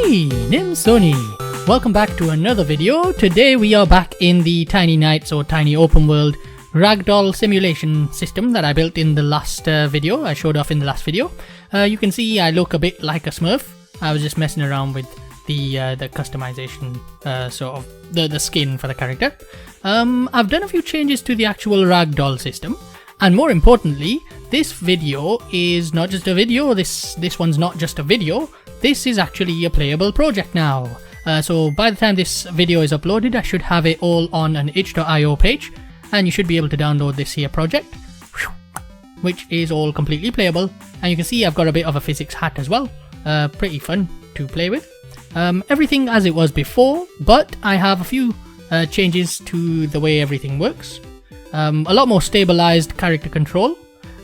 Me, Sony. Welcome back to another video. Today we are back in the Tiny Nights or Tiny Open World Ragdoll simulation system that I built in the last video. I showed off in the last video. You can see I look a bit like a Smurf. I was just messing around with the customization, sort of the skin for the character. I've done a few changes to the actual Ragdoll system, and more importantly, this video is not just a video. This one's not just a video. This is actually a playable project now. So by the time this video is uploaded, I should have it all on an itch.io page, and you should be able to download this here project, which is all completely playable. And you can see I've got a bit of a physics hat as well. Pretty fun to play with. Everything as it was before, but I have a few changes to the way everything works. A lot more stabilized character control,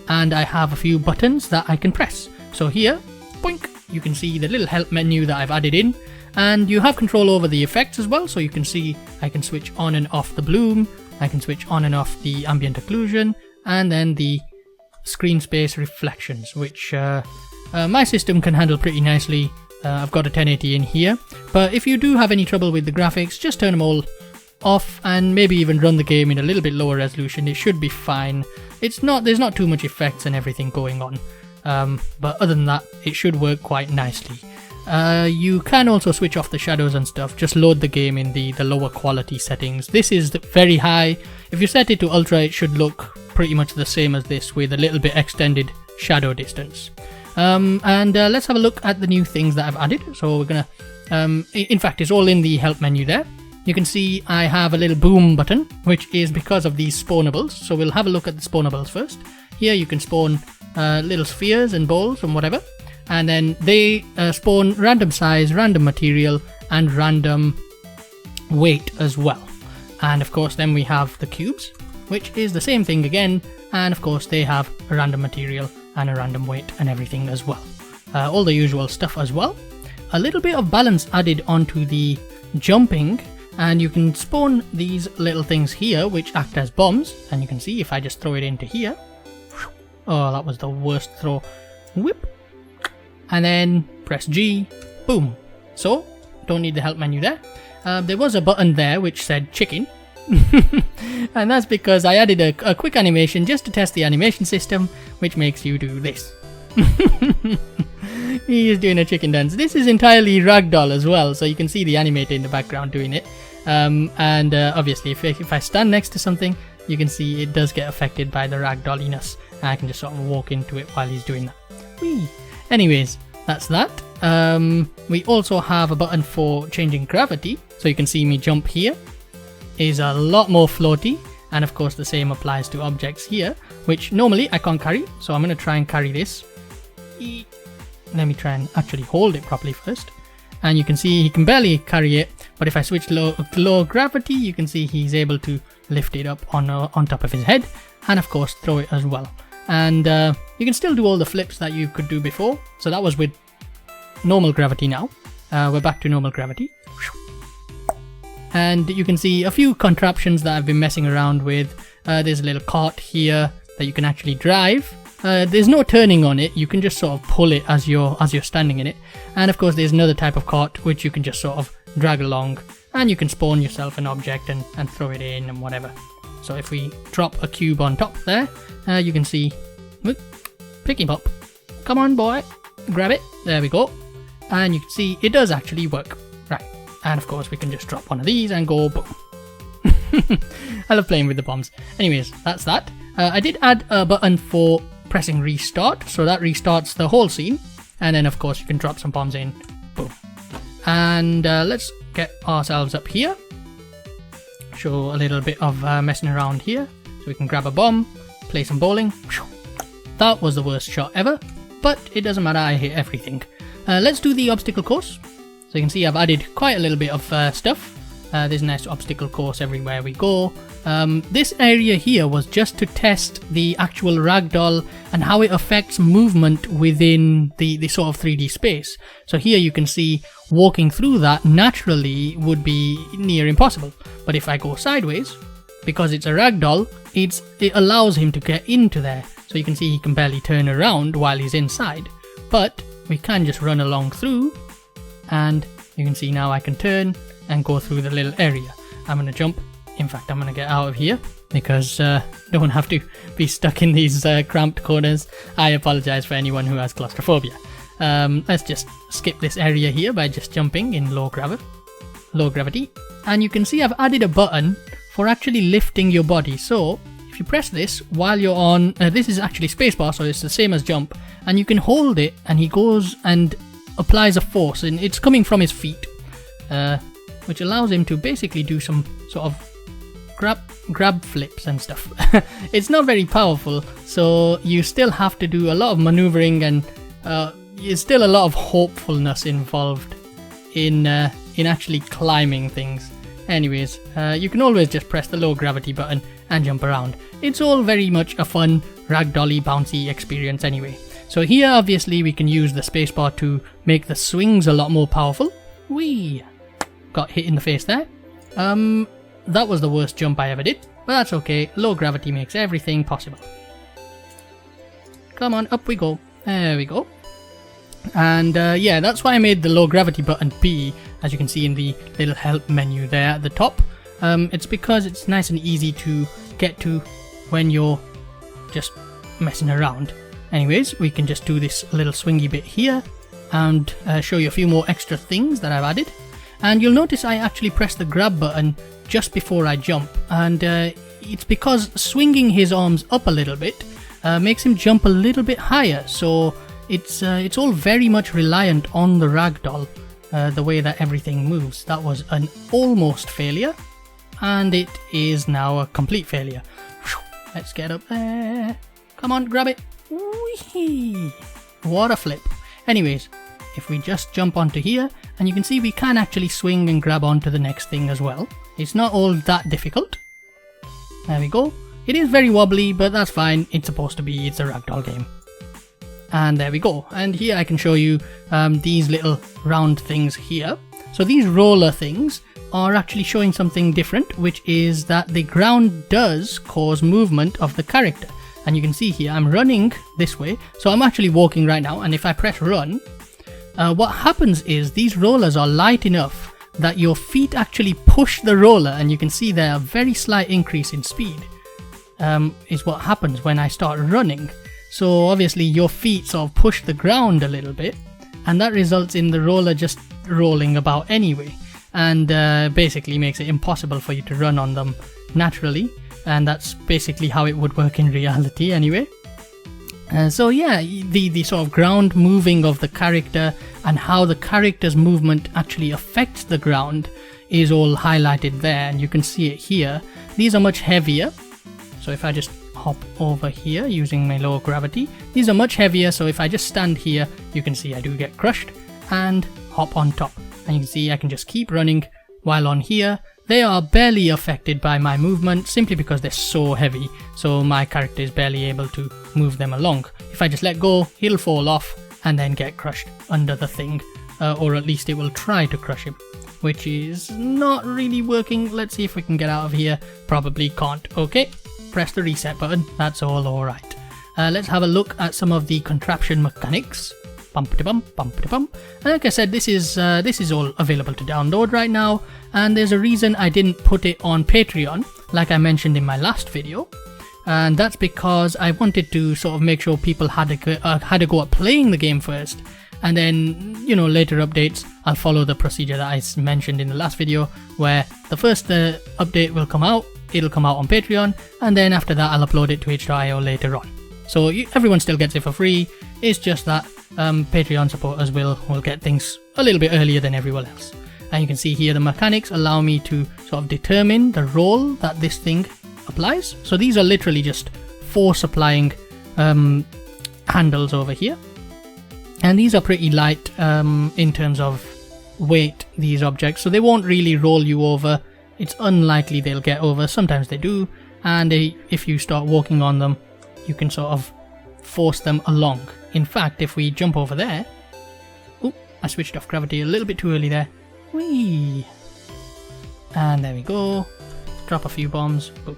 and I have a few buttons that I can press. So here, boink, you can see the little help menu that I've added in, and you have control over the effects as well. So you can see I can switch on and off the bloom, I can switch on and off the ambient occlusion, and then the screen space reflections, which my system can handle pretty nicely. I've got a 1080 in here, but if you do have any trouble with the graphics, just turn them all off and maybe even run the game in a little bit lower resolution. It should be fine. There's not too much effects and everything going on, but other than that, it should work quite nicely. You can also switch off the shadows and stuff. Just load the game in the lower quality settings. This is very high. If you set it to ultra, it should look pretty much the same as this, with a little bit extended shadow distance. Let's have a look at the new things that I've added. So we're gonna, in fact, it's all in the help menu there. You can see I have a little boom button, which is because of these spawnables. So we'll have a look at the spawnables first. Here you can spawn little spheres and balls and whatever, and then they spawn random size, random material, and random weight as well. And of course then we have the cubes, which is the same thing again, and of course they have a random material and a random weight and everything as well. All the usual stuff as well. A little bit of balance added onto the jumping, and you can spawn these little things here which act as bombs, and you can see if I just throw it into here. Oh, that was the worst throw. Whip. And then press G. Boom. So, don't need the help menu there. There was a button there which said chicken. And that's because I added a quick animation just to test the animation system, which makes you do this. He is doing a chicken dance. This is entirely Ragdoll as well, so you can see the animator in the background doing it. Obviously if I stand next to something, you can see it does get affected by the Ragdolliness. I can just sort of walk into it while he's doing that. Whee! Anyways, that's that. We also have a button for changing gravity, so you can see me jump here. Is a lot more floaty, and of course the same applies to objects here, which normally I can't carry, so I'm going to try and carry this. Let me try and actually hold it properly first, and you can see he can barely carry it, but if I switch low gravity, you can see he's able to lift it up on top of his head, and of course throw it as well. And you can still do all the flips that you could do before. So that was with normal gravity. Now we're back to normal gravity. And you can see a few contraptions that I've been messing around with. There's a little cart here that you can actually drive. There's no turning on it. You can just sort of pull it as you're standing in it. And of course there's another type of cart which you can just sort of drag along, and you can spawn yourself an object and throw it in and whatever. So if we drop a cube on top there, you can see, look, pick him up. Come on, boy, grab it. There we go. And you can see it does actually work. Right. And of course we can just drop one of these and go boom. I love playing with the bombs. Anyways, that's that. I did add a button for pressing restart, so that restarts the whole scene. And then of course you can drop some bombs in. Boom. And let's get ourselves up here. Show a little bit of messing around here. So we can grab a bomb, play some bowling. That was the worst shot ever, but it doesn't matter, I hit everything. Let's do the obstacle course. So you can see I've added quite a little bit of stuff. There's a nice obstacle course everywhere we go. This area here was just to test the actual Ragdoll and how it affects movement within the sort of 3D space. So here you can see walking through that naturally would be near impossible. But if I go sideways, because it's a Ragdoll, it allows him to get into there. So you can see he can barely turn around while he's inside. But we can just run along through and you can see now I can turn and go through the little area. I'm going to jump. In fact, I'm going to get out of here because don't have to be stuck in these cramped corners. I apologize for anyone who has claustrophobia. Let's just skip this area here by just jumping in low gravity. And you can see I've added a button for actually lifting your body. So if you press this while you're on, this is actually spacebar, so it's the same as jump, and you can hold it and he goes and applies a force, and it's coming from his feet, which allows him to basically do some sort of grab flips and stuff. It's not very powerful, so you still have to do a lot of maneuvering, and there's still a lot of hopefulness involved in actually climbing things. Anyways, you can always just press the low gravity button and jump around. It's all very much a fun ragdolly bouncy experience anyway. So here obviously we can use the spacebar to make the swings a lot more powerful. Whee! Got hit in the face there. That was the worst jump I ever did, but that's okay. Low gravity makes everything possible. Come on, up we go. There we go. And yeah, that's why I made the low gravity button B, as you can see in the little help menu there at the top. It's because it's nice and easy to get to when you're just messing around. Anyways, we can just do this little swingy bit here and show you a few more extra things that I've added. And you'll notice I actually press the grab button just before I jump, and it's because swinging his arms up a little bit makes him jump a little bit higher. So it's all very much reliant on the ragdoll, the way that everything moves. That was an almost failure, and it is now a complete failure. Let's get up there. Come on, grab it. Whee! What a flip. Anyways, if we just jump onto here, and you can see we can actually swing and grab onto the next thing as well. It's not all that difficult. There we go. It is very wobbly, but that's fine. It's supposed to be. It's a ragdoll game. And there we go. And here I can show you these little round things here. So these roller things are actually showing something different, which is that the ground does cause movement of the character. And you can see here I'm running this way, so I'm actually walking right now, and if I press run, what happens is these rollers are light enough that your feet actually push the roller, and you can see there a very slight increase in speed is what happens when I start running. So obviously your feet sort of push the ground a little bit, and that results in the roller just rolling about anyway, and basically makes it impossible for you to run on them naturally. And that's basically how it would work in reality anyway. So yeah, the sort of ground moving of the character and how the character's movement actually affects the ground is all highlighted there, and you can see it here. These are much heavier, so if I just hop over here using my low gravity, these are much heavier, so if I just stand here, you can see I do get crushed and hop on top. And you can see I can just keep running while on here. They are barely affected by my movement simply because they're so heavy, so my character is barely able to move them along. If I just let go, he'll fall off and then get crushed under the thing, or at least it will try to crush him, which is not really working. Let's see if we can get out of here. Probably can't. Okay, press the reset button. That's all alright. Let's have a look at some of the contraption mechanics. Bump-de-bump, bump-de-bump. And like I said, this is all available to download right now, and there's a reason I didn't put it on Patreon like I mentioned in my last video, and that's because I wanted to sort of make sure people had to go at playing the game first, and then, you know, later updates I'll follow the procedure that I mentioned in the last video, where the first update will come out, it'll come out on Patreon, and then after that I'll upload it to itch.io later on. So everyone still gets it for free. It's just that Patreon supporters will get things a little bit earlier than everyone else. And you can see here the mechanics allow me to sort of determine the role that this thing applies. So these are literally just force applying handles over here, and these are pretty light in terms of weight, these objects, so they won't really roll you over. It's unlikely they'll get over. Sometimes they do, and if you start walking on them, you can sort of force them along. In fact, if we jump over there, oh, I switched off gravity a little bit too early there. Whee! And there we go. Drop a few bombs. Boom.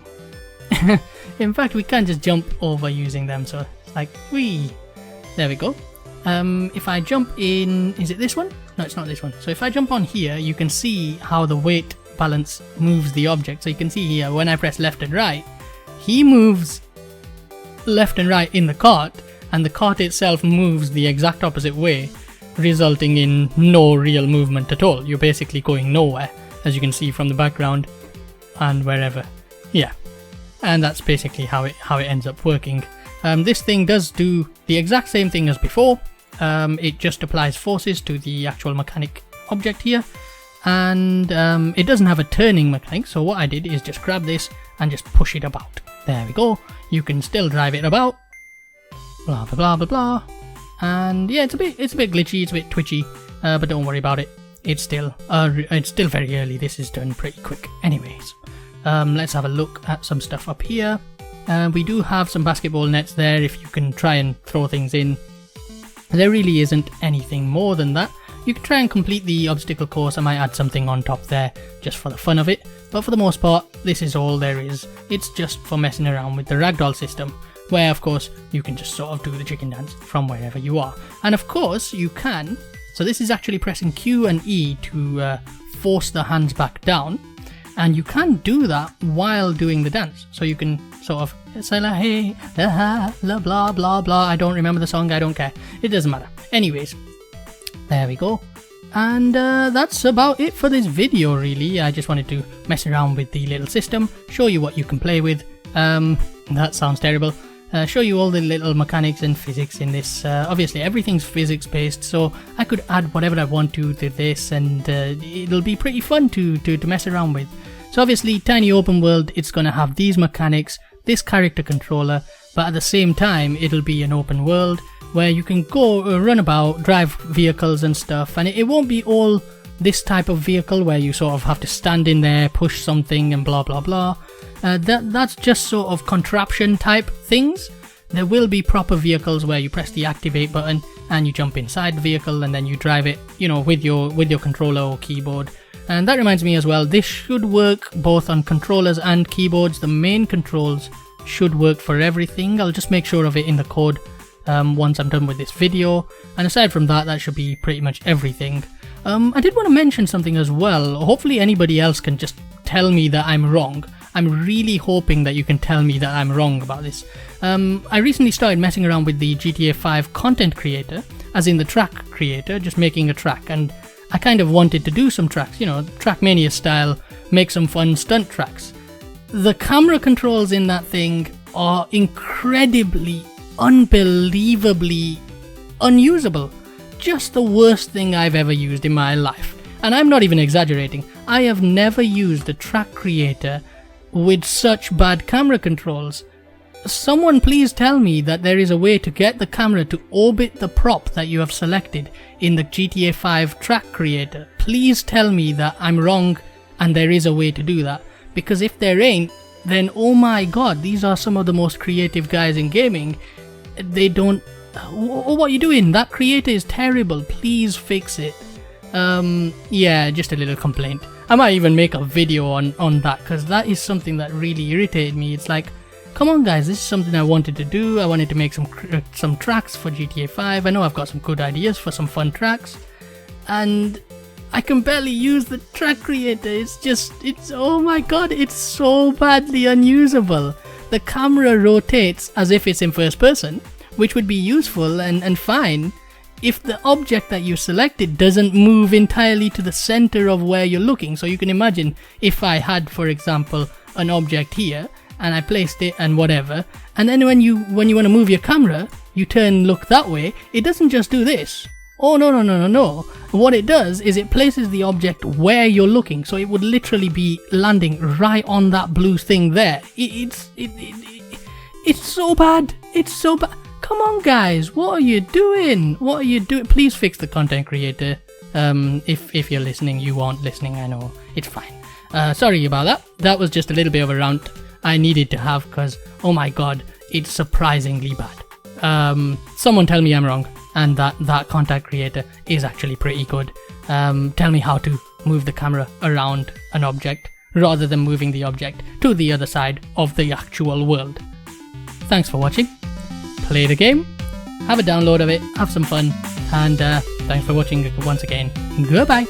In fact, we can just jump over using them, so it's like, whee! There we go. If I jump in, is it this one? No, it's not this one. So if I jump on here, you can see how the weight balance moves the object. So you can see here, when I press left and right, he moves left and right in the cart, and the cart itself moves the exact opposite way, resulting in no real movement at all. You're basically going nowhere, as you can see from the background and wherever. Yeah, and that's basically how it ends up working. This thing does do the exact same thing as before. It just applies forces to the actual mechanic object here, and it doesn't have a turning mechanic. So what I did is just grab this and just push it about. There we go. You can still drive it about. Blah blah blah blah blah. And yeah, it's a bit glitchy, it's a bit twitchy, but don't worry about it. It's still very early. This is done pretty quick. Anyways, let's have a look at some stuff up here. We do have some basketball nets there if you can try and throw things in. There really isn't anything more than that. You can try and complete the obstacle course. I might add something on top there just for the fun of it, but for the most part, this is all there is. It's just for messing around with the ragdoll system, where of course you can just sort of do the chicken dance from wherever you are. And of course you can, so this is actually pressing Q and E to force the hands back down, and you can do that while doing the dance. So you can sort of say like, hey, blah blah blah blah. I don't remember the song, I don't care, it doesn't matter. Anyways, there we go. And that's about it for this video really. I just wanted to mess around with the little system, show you what you can play with. That sounds terrible. Show you all the little mechanics and physics in this. Obviously everything's physics based, so I could add whatever I want to this, and it'll be pretty fun to mess around with. So obviously Tiny Open World, it's gonna have these mechanics, this character controller, but at the same time it'll be an open world where you can go run about, drive vehicles and stuff, and it won't be all this type of vehicle where you sort of have to stand in there, push something and blah blah blah. That's just sort of contraption type things. There will be proper vehicles where you press the activate button and you jump inside the vehicle and then you drive it, you know, with your controller or keyboard. And that reminds me as well, this should work both on controllers and keyboards. The main controls should work for everything. I'll just make sure of it in the code once I'm done with this video. And aside from that, that should be pretty much everything. I did want to mention something as well. Hopefully anybody else can just tell me that I'm wrong. I'm really hoping that you can tell me that I'm wrong about this. I recently started messing around with the GTA 5 content creator, as in the track creator, just making a track, and I kind of wanted to do some tracks, you know, Trackmania style, make some fun stunt tracks. The camera controls in that thing are incredibly, unbelievably unusable. Just the worst thing I've ever used in my life. And I'm not even exaggerating. I have never used a track creator with such bad camera controls. Someone please tell me that there is a way to get the camera to orbit the prop that you have selected in the GTA 5 track creator. Please tell me that I'm wrong and there is a way to do that. Because if there ain't, then oh my god, these are some of the most creative guys in gaming. They don't... Oh, what are you doing? That creator is terrible. Please fix it. Yeah, just a little complaint. I might even make a video on that, because that is something that really irritated me. It's like, come on guys, this is something I wanted to do. I wanted to make some tracks for GTA 5. I know I've got some good ideas for some fun tracks, and I can barely use the track creator. It's oh my god, it's so badly unusable. The camera rotates as if it's in first person, which would be useful and fine if the object that you selected doesn't move entirely to the center of where you're looking. So you can imagine if I had, for example, an object here and I placed it and whatever, and then when you want to move your camera, you turn look that way, it doesn't just do this. Oh no. What it does is it places the object where you're looking, so it would literally be landing right on that blue thing there. It's so bad. It's so bad. Come on guys, what are you doing? What are you doing? Please fix the content creator. If you're listening, you aren't listening, I know. It's fine. Sorry about that. That was just a little bit of a rant I needed to have, because oh my god, it's surprisingly bad. Someone tell me I'm wrong, and that content creator is actually pretty good. Tell me how to move the camera around an object rather than moving the object to the other side of the actual world. Thanks for watching. Play the game, have a download of it, have some fun, and thanks for watching once again. Goodbye.